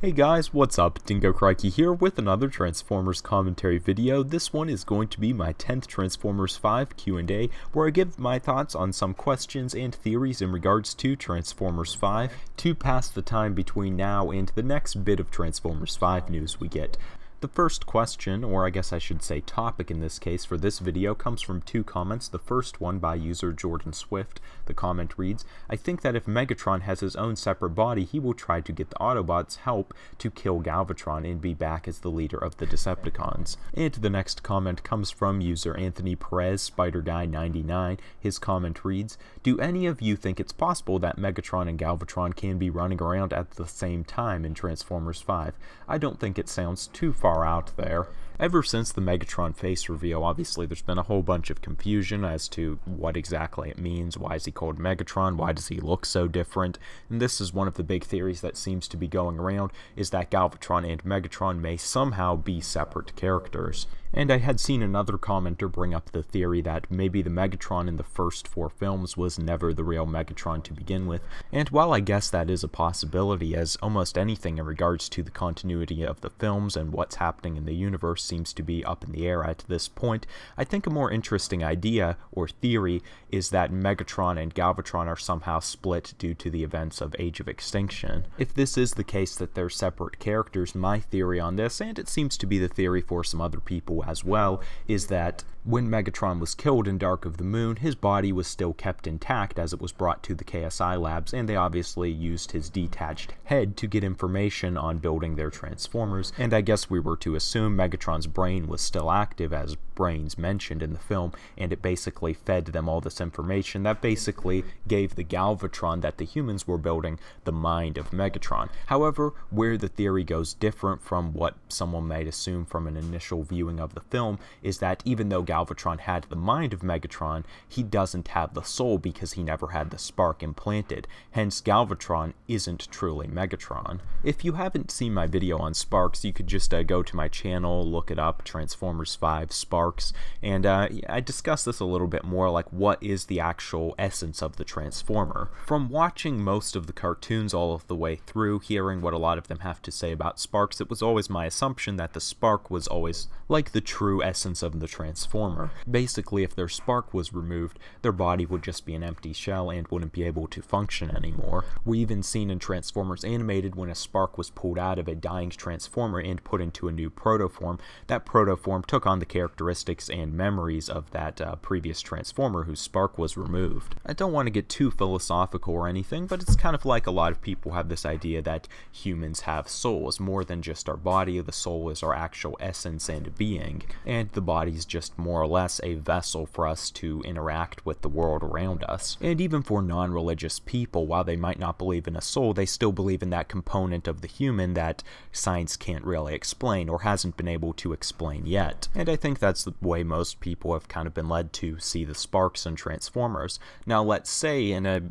Hey guys, what's up? Dingocrikey here with another Transformers commentary video. This one is going to be my 10th Transformers 5 Q&A, where I give my thoughts on some questions and theories in regards to Transformers 5 to pass the time between now and the next bit of Transformers 5 news we get. The first question, or I guess I should say topic in this case for this video, comes from two comments. The first one by user Jordan Swift. The comment reads, "I think that if Megatron has his own separate body, he will try to get the Autobots' help to kill Galvatron and be back as the leader of the Decepticons." And the next comment comes from user Anthony Perez, SpiderGuy99. His comment reads, "Do any of you think it's possible that Megatron and Galvatron can be running around at the same time in Transformers 5? I don't think it sounds too far out there." Ever since the Megatron face reveal, obviously there's been a whole bunch of confusion as to what exactly it means. Why is he called Megatron? Why does he look so different? And this is one of the big theories that seems to be going around, is that Galvatron and Megatron may somehow be separate characters. And I had seen another commenter bring up the theory that maybe the Megatron in the first 4 films was never the real Megatron to begin with. And while I guess that is a possibility, as almost anything in regards to the continuity of the films and what's happening in the universe seems to be up in the air at this point, I think a more interesting idea or theory is that Megatron and Galvatron are somehow split due to the events of Age of Extinction. If this is the case that they're separate characters, my theory on this, and it seems to be the theory for some other people as well, is that when Megatron was killed in Dark of the Moon, his body was still kept intact as it was brought to the KSI labs, and they obviously used his detached head to get information on building their Transformers, and I guess we were to assume Megatron's brain was still active, as brains mentioned in the film, and it basically fed them all this information that basically gave the Galvatron that the humans were building the mind of Megatron. However, where the theory goes different from what someone might assume from an initial viewing of the film is that even though Galvatron had the mind of Megatron, he doesn't have the soul because he never had the spark implanted. Hence, Galvatron isn't truly Megatron. If you haven't seen my video on sparks, you could just go to my channel, look it up, Transformers 5 Sparks, and I discussed this a little bit more, like what is the actual essence of the Transformer. From watching most of the cartoons all of the way through, hearing what a lot of them have to say about sparks, it was always my assumption that the spark was always like the true essence of the Transformer. Basically, if their spark was removed, their body would just be an empty shell and wouldn't be able to function anymore. We even seen in Transformers Animated when a spark was pulled out of a dying Transformer and put into a new protoform, that protoform took on the characteristics and memories of that previous Transformer whose spark was removed. I don't want to get too philosophical or anything, but it's kind of like a lot of people have this idea that humans have souls, more than just our body. The soul is our actual essence and being, and the body's just more or less a vessel for us to interact with the world around us. And even for non-religious people, while they might not believe in a soul, they still believe in that component of the human that science can't really explain or hasn't been able to explain yet. And I think that's the way most people have kind of been led to see the sparks in Transformers. Now let's say in a,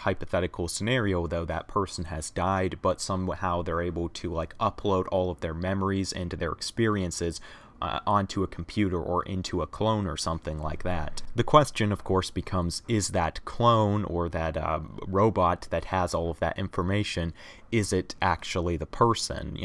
hypothetical scenario though, that person has died, but somehow they're able to like upload all of their memories and their experiences onto a computer or into a clone or something like that. The question, of course, becomes, is that clone or that robot that has all of that information, is it actually the person,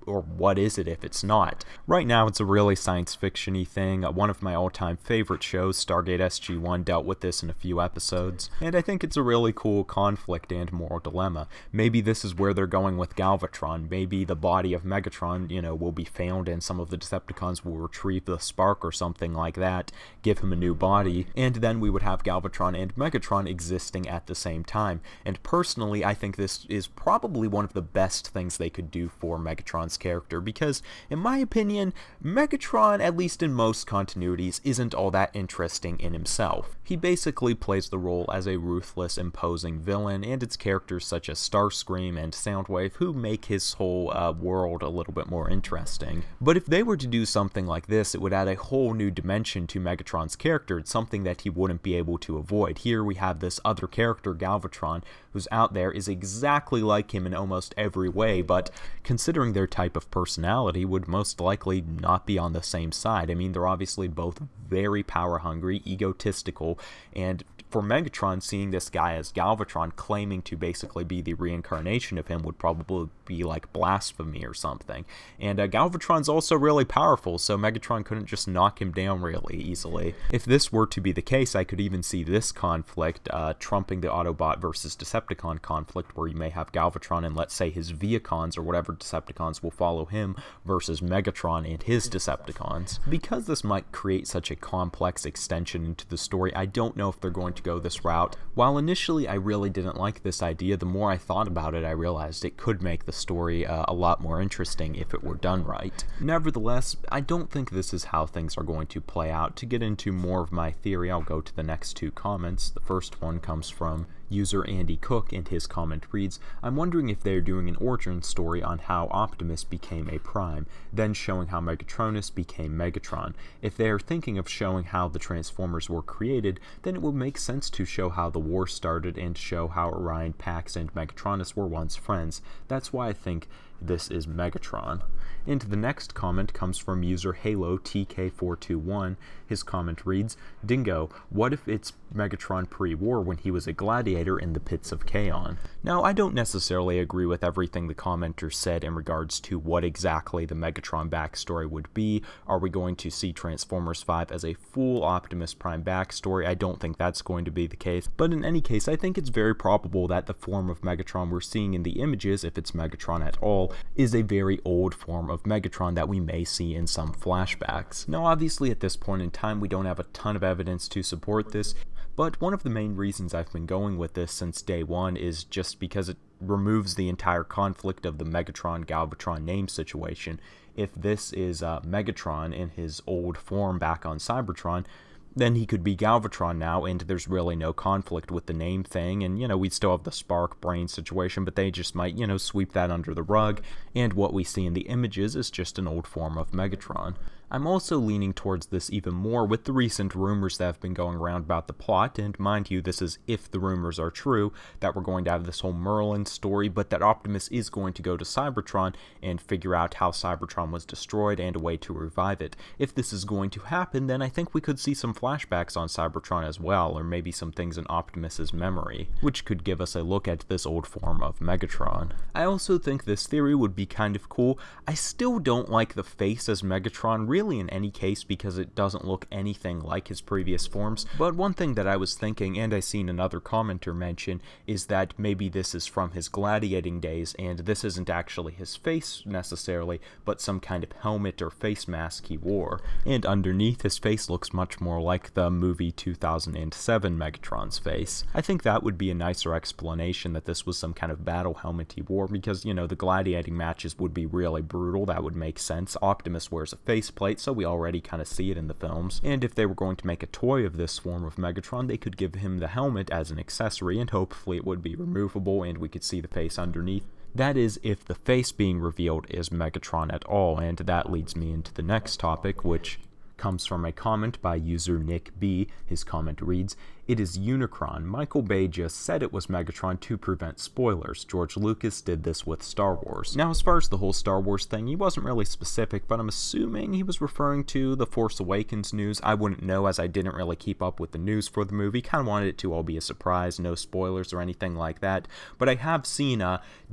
or what is it if it's not? Right now, it's a really science fiction-y thing. One of my all-time favorite shows, Stargate SG-1, dealt with this in a few episodes, and I think it's a really cool conflict and moral dilemma. Maybe this is where they're going with Galvatron. Maybe the body of Megatron, will be found and some of the Decepticons will retrieve the spark or something like that, give him a new body, and then we would have Galvatron and Megatron existing at the same time. And personally, I think this is probably one of the best things they could do for Megatron's character, because in my opinion, Megatron, at least in most continuities, isn't all that interesting in himself. He basically plays the role as a ruthless, imposing villain, and it's characters such as Starscream and Soundwave who make his whole world a little bit more interesting. But if they were to do something like this, it would add a whole new dimension to Megatron's character. It's something that he wouldn't be able to avoid. Here we have this other character, Galvatron, who's out there, is exactly like him in almost every way, but considering their type of personality, would most likely not be on the same side. I mean, they're obviously both very power hungry, egotistical, and for Megatron, seeing this guy as Galvatron claiming to basically be the reincarnation of him would probably be like blasphemy or something. And Galvatron's also really powerful, so Megatron couldn't just knock him down really easily. If this were to be the case, I could even see this conflict trumping the Autobot versus Decepticon conflict, where you may have Galvatron and, let's say, his Viacons or whatever Decepticons will follow him versus Megatron and his Decepticons. Because this might create such a complex extension into the story, I don't know if they're going to go this route. While initially I really didn't like this idea, the more I thought about it, I realized it could make the story a lot more interesting if it were done right. Nevertheless, I don't think this is how things are going to play out. To get into more of my theory, I'll go to the next two comments. The first one comes from user Andy Cook, and his comment reads, "I'm wondering if they're doing an origin story on how Optimus became a Prime, then showing how Megatronus became Megatron. If they are thinking of showing how the Transformers were created, then it would make sense to show how the war started and show how Orion Pax and Megatronus were once friends. That's why I think this is Megatron." And the next comment comes from user Halo TK421. His comment reads, "Dingo, what if it's Megatron pre-war when he was a gladiator in the pits of Kaon?" Now, I don't necessarily agree with everything the commenter said in regards to what exactly the Megatron backstory would be. Are we going to see Transformers 5 as a full Optimus Prime backstory? I don't think that's going to be the case, but in any case, I think it's very probable that the form of Megatron we're seeing in the images, if it's Megatron at all, is a very old form of Megatron that we may see in some flashbacks. Now, obviously at this point in time, we don't have a ton of evidence to support this, but one of the main reasons I've been going with this since day one is just because it removes the entire conflict of the Megatron-Galvatron name situation. If this is Megatron in his old form back on Cybertron, then he could be Galvatron now, and there's really no conflict with the name thing, and, we'd still have the Spark Brain situation, but they just might, sweep that under the rug, and what we see in the images is just an old form of Megatron. I'm also leaning towards this even more with the recent rumors that have been going around about the plot, and mind you, this is if the rumors are true, that we're going to have this whole Merlin story, but that Optimus is going to go to Cybertron and figure out how Cybertron was destroyed and a way to revive it. If this is going to happen, then I think we could see some flashbacks on Cybertron as well, or maybe some things in Optimus's memory, which could give us a look at this old form of Megatron. I also think this theory would be kind of cool. I still don't like the face as Megatron, really in any case, because it doesn't look anything like his previous forms, but one thing that I was thinking, and I seen another commenter mention, is that maybe this is from his gladiating days, and this isn't actually his face necessarily, but some kind of helmet or face mask he wore, and underneath his face looks much more like the movie 2007 Megatron's face. I think that would be a nicer explanation, that this was some kind of battle helmet he wore, because, the gladiating matches would be really brutal. That would make sense. Optimus wears a faceplate, so we already kind of see it in the films, and if they were going to make a toy of this form of Megatron, they could give him the helmet as an accessory, and hopefully it would be removable and we could see the face underneath. That is, if the face being revealed is Megatron at all, and that leads me into the next topic, which comes from a comment by user Nick B. His comment reads, "It is Unicron. Michael Bay just said it was Megatron to prevent spoilers. George Lucas did this with Star Wars." Now, as far as the whole Star Wars thing, he wasn't really specific, but I'm assuming he was referring to the Force Awakens news. I wouldn't know, as I didn't really keep up with the news for the movie. Kind of wanted it to all be a surprise, no spoilers or anything like that. But I have seen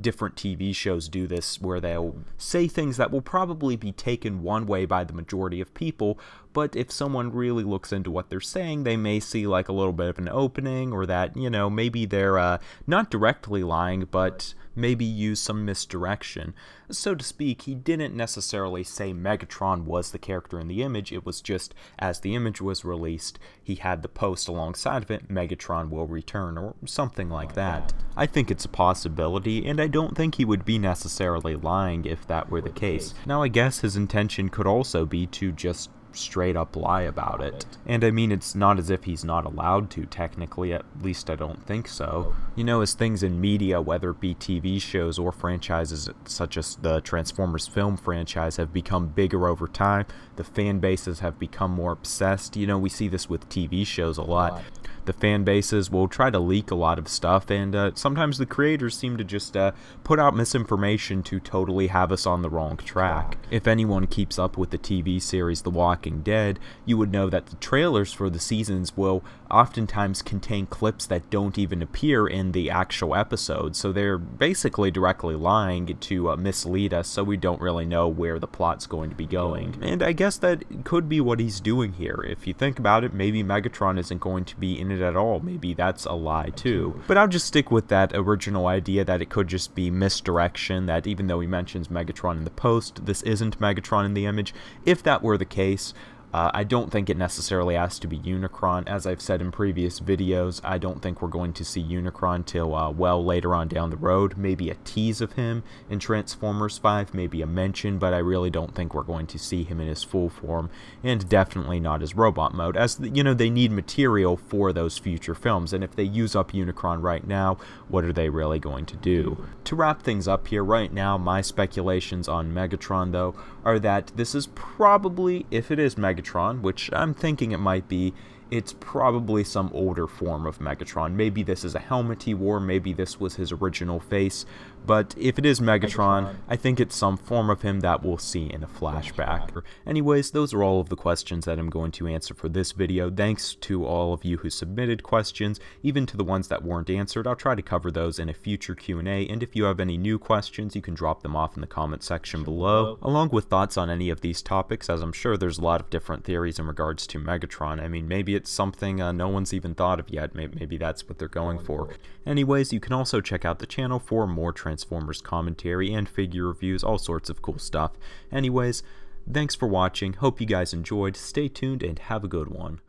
different TV shows do this, where they'll say things that will probably be taken one way by the majority of people, but if someone really looks into what they're saying, they may see like a little bit of an opening, or that, maybe they're not directly lying, but maybe use some misdirection. So to speak, he didn't necessarily say Megatron was the character in the image. It was just, as the image was released, he had the post alongside of it, Megatron will return, or something like that. I think it's a possibility, and I don't think he would be necessarily lying if that were the case. Now, I guess his intention could also be to just straight up lie about it. And I mean, it's not as if he's not allowed to, technically, at least I don't think so. As things in media, whether it be TV shows or franchises such as the Transformers film franchise, have become bigger over time, the fan bases have become more obsessed. We see this with TV shows a lot. The fan bases will try to leak a lot of stuff, and sometimes the creators seem to just put out misinformation to totally have us on the wrong track. If anyone keeps up with the TV series The Walking Dead, you would know that the trailers for the seasons will oftentimes contain clips that don't even appear in the actual episode, so they're basically directly lying to mislead us, so we don't really know where the plot's going to be going. And I guess that could be what he's doing here. If you think about it, maybe Megatron isn't going to be in it at all. Maybe that's a lie too. But I'll just stick with that original idea that it could just be misdirection, that even though he mentions Megatron in the post, this isn't Megatron in the image. If that were the case, I don't think it necessarily has to be Unicron. As I've said in previous videos, I don't think we're going to see Unicron till well later on down the road. Maybe a tease of him in Transformers 5, maybe a mention, but I really don't think we're going to see him in his full form, and definitely not his robot mode, as you know, they need material for those future films, and if they use up Unicron right now, what are they really going to do? To wrap things up here right now, my speculations on Megatron, though, are that this is probably, if it is Megatron, which I'm thinking it might be, it's probably some older form of Megatron. Maybe this is a helmet he wore, maybe this was his original face, but if it is Megatron, I think it's some form of him that we'll see in a flashback. Anyways, those are all of the questions that I'm going to answer for this video. Thanks to all of you who submitted questions, even to the ones that weren't answered. I'll try to cover those in a future Q&A, and if you have any new questions, you can drop them off in the comment section below, along with thoughts on any of these topics, as I'm sure there's a lot of different theories in regards to Megatron. I mean, maybe it's something no one's even thought of yet. Maybe that's what they're going for. Anyways, you can also check out the channel for more Transformers commentary and figure reviews, all sorts of cool stuff. Anyways, thanks for watching. Hope you guys enjoyed. Stay tuned and have a good one.